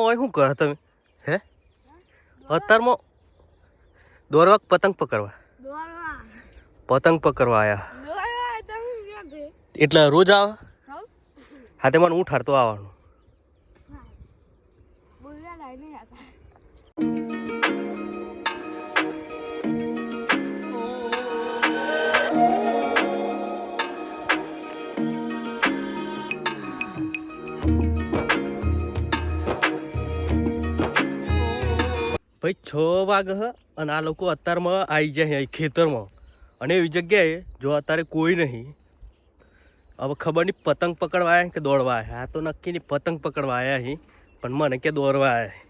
ઓય શું કરો તમે? હે અત્યારમાં દોરવા પતંગ પકડવા આયા એટલે રોજ આવે? હા તે મને ઉઠાડતો આવવાનું. ભાઈ 6 વાગે હ અને આ લોકો અત્યારમાં આવી જાય અહીં ખેતરમાં અને એવી જગ્યાએ જો અત્યારે કોઈ નહીં. હવે ખબર નહીં પતંગ પકડવા આવ્યા કે દોડવા આવ્યા. આ તો નક્કી નહીં પતંગ પકડવા આવ્યા અહીં, પણ મને કે દોડવા આવ્યા.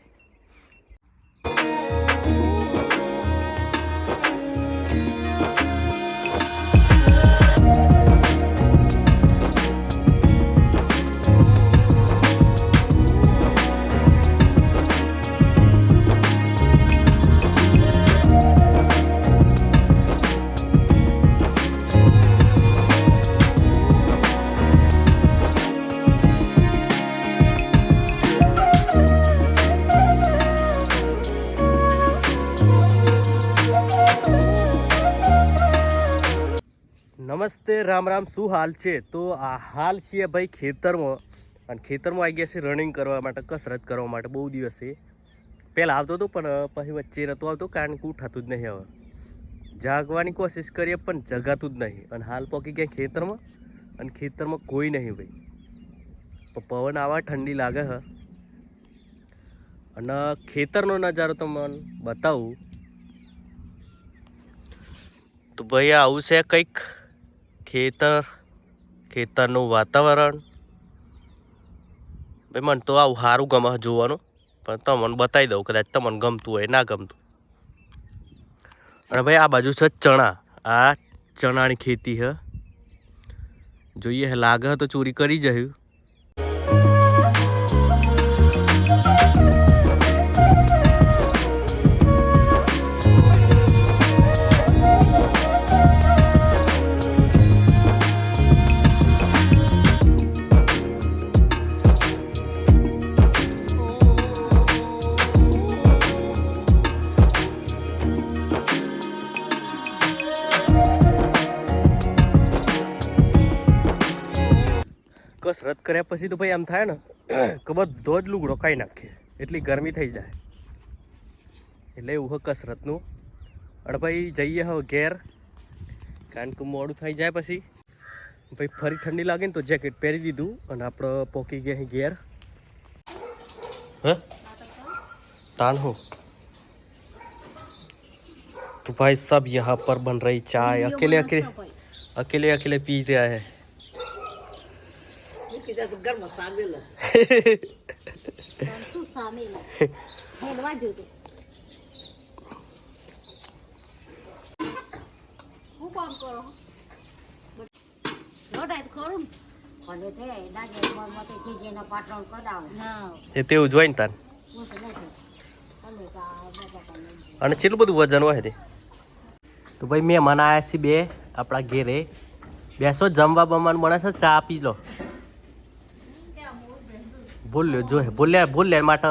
નમસ્તે રામ રામ, શું હાલ છે? તો આ હાલ છીએ ભાઈ ખેતરમાં અને ખેતરમાં આવી ગયા છે રનિંગ કરવા માટે, કસરત કરવા માટે. બહુ દિવસે પહેલાં આવતો હતો પણ પછી વચ્ચે નહોતો આવતો કારણ કે ઉઠાતું જ નહીં. હવે જાગવાની કોશિશ કરીએ પણ જગાતું જ નહીં અને હાલ પહોંચી ગયા ખેતરમાં અને ખેતરમાં કોઈ નહીં ભાઈ. પવન આવા ઠંડી લાગે છે અને ખેતરનો નજારો તો મને બતાવું તો ભાઈ આવું છે કંઈક ખેતરનું વાતાવરણ. ભાઈ મને તો આવું સારું ગમે જોવાનું, પણ તમને બતાવી દઉં કદાચ તમને ગમતું હોય ના ગમતું. અને ભાઈ આ બાજુ છે ચણા. આ ચણાની ખેતી છે. જોઈએ લાગે તો ચોરી કરી જયું. કસરત કર્યા પછી તો ભાઈ એમ થાય ને કે બધો જ લુગડો કાઢી નાખે, એટલી ગરમી થઈ જાય. એટલે એવું હોય કસરતનું. અને ભાઈ જઈએ હવે ઘેર કારણ કે મોડું થઈ જાય. પછી ભાઈ ફરી ઠંડી લાગે ને તો જેકેટ પહેરી દીધું અને આપણે પહોંચી ગયા ઘેર. હ તાન હો तो भाई सब यहाँ पर बन रही चाय. अकेले पी रहा है. તેવું જોઈને તાર અને કેટલું બધું વજન હોય તે. તો ભાઈ મહેમાન આવ્યા છે બે આપણા ઘેરે. બેસો જમવા બમવાનું બને છે, ચા પી લો. બોલ્યો જો બોલ્યા માટે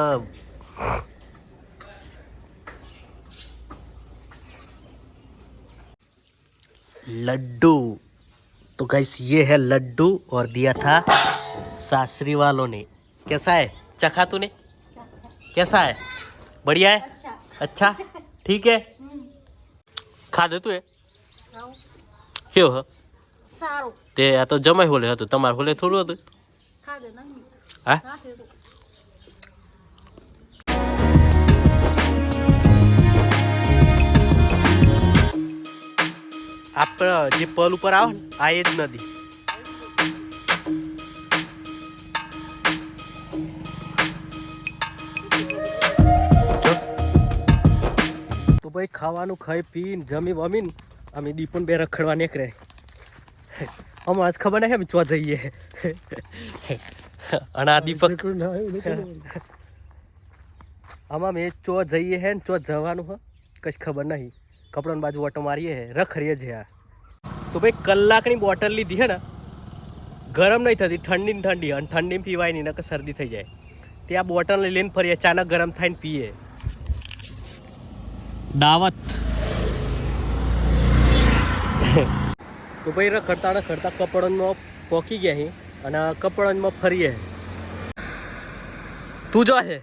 लड्डू. तो गाइस ये है लड्डू और दिया था सासरी वालों ने. कैसा है? चखा तूने? कैसा है? बढ़िया है? अच्छा ठीक है. खा दे તું એ કેવું હ સારું તે આ તો જમાઈ હોલે હતું, તમારે હોલે થોડું હતું. ખા દે ના હા આપણે જે પલ ઉપર આવો ને આ એ જ નદી. તો ભાઈ ખાવાનું ખાઈ પીને જમી વમીને અમે દીપન બે રખડવા નીકળે. અમારે આજ ખબર નહીં ચો જઈએ. અને આ દીપક આમાં મેં ચો જઈએ હે ને ચો જવાનું હે કશ ખબર નહીં. કપડાની બાજુ ઓટો મારીએ હે, રખડીએ છે. આ તો ભાઈ કલાકની બોટલ લીધી હે ને, ગરમ નહીં થતી, ઠંડી અને ઠંડી પીવાય નહીં નકર શરદી થઈ જાય. ત્યાં બોટલ લઈને ફરીએ, અચાનક ગરમ થઈને પીએ. દાવત. તો ભાઈ રખડતા કપડનમાં પોકી ગયા હી અને કપડનમાં ફરીએ. તું જો હે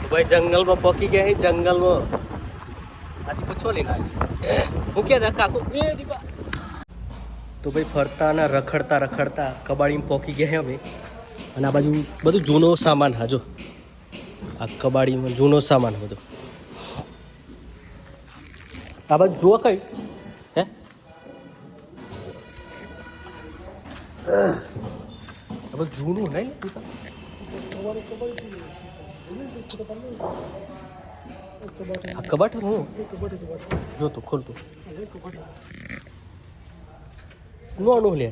તો ભાઈ જંગલમાં પોકી ગયા હી. જંગલમાં આથી પૂછો લઈને મૂક્યા હતા કાકુ એ દીપા. તો ભાઈ ફરતા અને રખડતા કબાડીમાં પોકી ગયા અમે. અને આ બાજુ બધું જૂનો સામાન. હા જો આ કબાડીમાં જૂનો સામાન બધો. આ બાજુ જુઓ કઈ હે આ બધું જૂનું નહીં. આ કબાટ હું જોતો ખોલતો નો લે.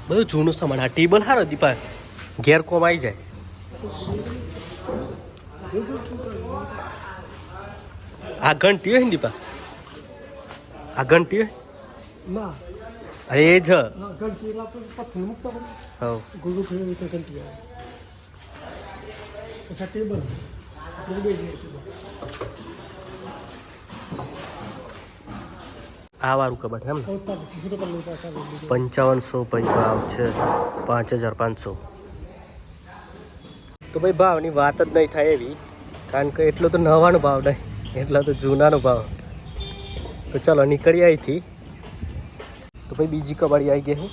બધું જૂનું સામાન. આ ટેબલ સારો દીપા ઘેર કોમ આવી જાય. આ ઘંટી હોય ને દીપા, આ ઘંટી હોય અરે એ જ આ વાળું કબાટ એમ ને 5500 ભાવ છે. 5500. તો ભાઈ ભાવની વાત જ નહીં થાય એવી, કારણ કે એટલો તો નવાનો ભાવ નહીં, એટલો તો જૂનાનો ભાવ. તો ચાલો નીકળી અહીંથી. તો ભાઈ બીજી કબાડી આવી ગઈ.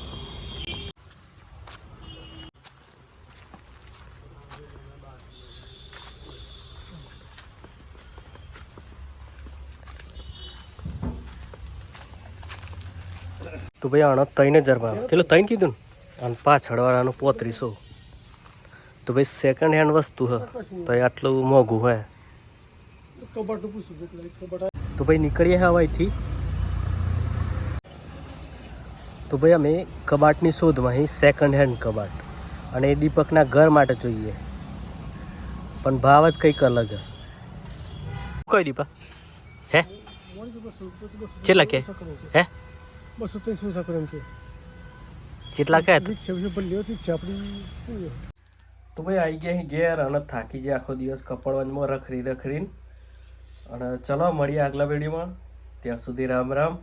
તો ભાઈ આનો 3000 કેટલું 3 કીધું ને, અને પાછળવાળાનું 3500. તો ભાઈ સેકન્ડ હેન્ડ વસ્તુ હે તો આટલું મોંઘું હે. તો ભાઈ નીકળીએ હવે અહીંથી. તો ભાઈ અમે કબાટની શોધમાં અહીં સેકન્ડ હેન્ડ કબાટ, અને એ દીપકના ઘર માટે જોઈએ, પણ ભાવ જ કંઈક અલગ હે. કઈ દીપા હે કેટલા કે હે 200-300 એમ કે કેટલા કે. તો ભાઈ આવી ગયા અહીં ઘેર અને થાકી જાય આખો દિવસ કપડવંજમાં રખડીને. અને ચલો મળીએ આગલા વિડીયોમાં. ત્યાં સુધી રામ રામ.